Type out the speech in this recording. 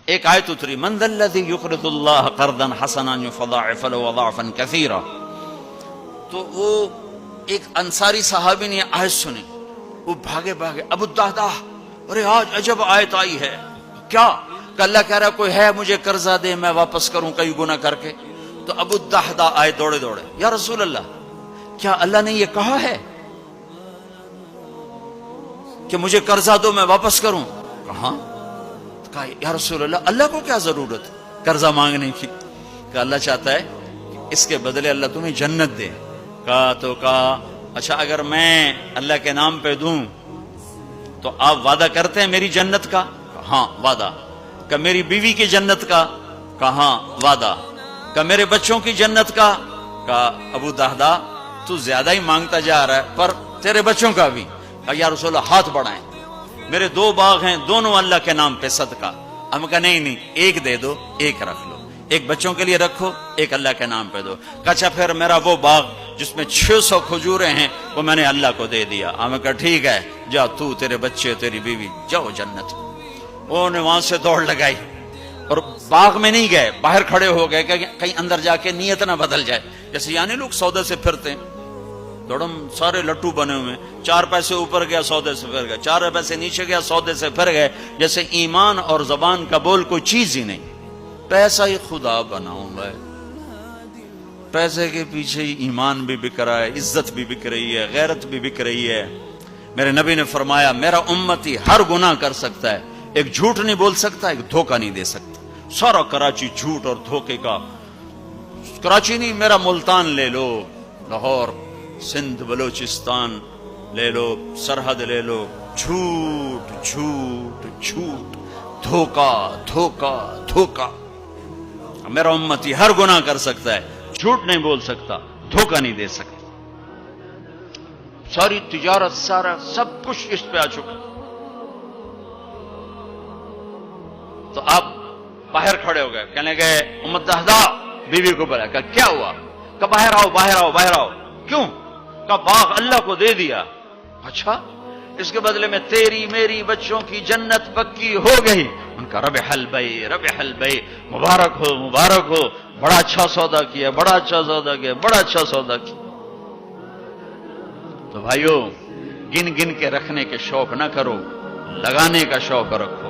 ایک آیت اتری من ذا الذی یقرض اللہ قرضا حسنا یضاعف له اضعافا کثیرا. تو وہ ایک انصاری صحابی نے آیت سنی, وہ بھاگے ابو الدہدہ, ارے آج عجب آیت آئی ہے. کیا؟ کہ اللہ کہہ رہا کوئی ہے مجھے قرضہ دے میں واپس کروں کئی گنا کر کے. تو ابو الدہدہ آئے دوڑے یا رسول اللہ کیا اللہ نے یہ کہا ہے کہ مجھے قرضہ دو میں واپس کروں؟ کہاں؟ کہا یا رسول اللہ اللہ کو کیا ضرورت قرضہ مانگنے کی؟ کہ اللہ چاہتا ہے کہ اس کے بدلے اللہ تمہیں جنت دے. کہا اچھا اگر میں اللہ کے نام پہ دوں تو آپ وعدہ کرتے ہیں میری جنت کا؟ ہاں وعدہ. کہ میری بیوی کی جنت کا؟ کہاں وعدہ. کہ میرے بچوں کی جنت کا؟ کہا ابو دہدہ تو زیادہ ہی مانگتا جا رہا ہے, پر تیرے بچوں کا بھی. کہا یا رسول اللہ ہاتھ بڑھائیں, میرے 2 باغ ہیں دونوں اللہ کے نام پہ صدقہ. ہم کہا نہیں ایک دے دو, ایک رکھ لو, ایک بچوں کے لیے رکھو, ایک اللہ کے نام پہ دو. کہا اچھا پھر میرا وہ باغ جس میں 600 کھجوریں ہیں وہ میں نے اللہ کو دے دیا. ہم کہا ٹھیک ہے جا تو تیرے بچے تیری بیوی جاؤ جنت. انہوں نے وہاں سے دوڑ لگائی اور باغ میں نہیں گئے, باہر کھڑے ہو گئے کہ کہیں اندر جا کے نیت نہ بدل جائے. جیسے یعنی لوگ سودے سے پھرتے ہیں, دوڑم سارے لٹو بنے ہوئے, 4 پیسے اوپر گیا سودے سے پھر گئے, 4 پیسے نیچے گیا سودے سے پھر گئے. جیسے ایمان اور زبان کا بول کوئی چیز ہی نہیں. پیسہ ہی خدا بناؤں گا, پیسے کے پیچھے ہی ایمان بھی بک رہا ہے, عزت بھی بک رہی ہے, غیرت بھی بک رہی ہے. میرے نبی نے فرمایا میرا امتی ہر گناہ کر سکتا ہے, ایک جھوٹ نہیں بول سکتا, ایک دھوکہ نہیں دے سکتا. سارا کراچی جھوٹ اور دھوکے کا. کراچی نہیں, میرا ملتان لے لو, لاہور, سندھ, بلوچستان لے لو, سرحد لے لو, جھوٹ جھوٹ جھوٹ, دھوکہ دھوکہ دھوکہ. میرا امتی ہر گناہ کر سکتا ہے, جھوٹ نہیں بول سکتا, دھوکہ نہیں دے سکتا. ساری تجارت سارا سب کچھ اس پہ آ چکا. تو آپ باہر کھڑے ہو گئے, کہنے گئے امت دہدہ, بیوی کو بلایا. کہا کیا ہوا؟ کہ باہر آؤ باہر آؤ باہر آؤ. کیوں؟ کہ باغ اللہ کو دے دیا. اچھا اس کے بدلے میں تیری میری بچوں کی جنت پکی ہو گئی. ان کا ربح البیع ربح البیع, مبارک ہو مبارک ہو, بڑا اچھا سودا کیا, بڑا اچھا سودا کیا, بڑا اچھا سودا کیا. تو بھائیو گن گن کے رکھنے کے شوق نہ کرو, لگانے کا شوق رکھو.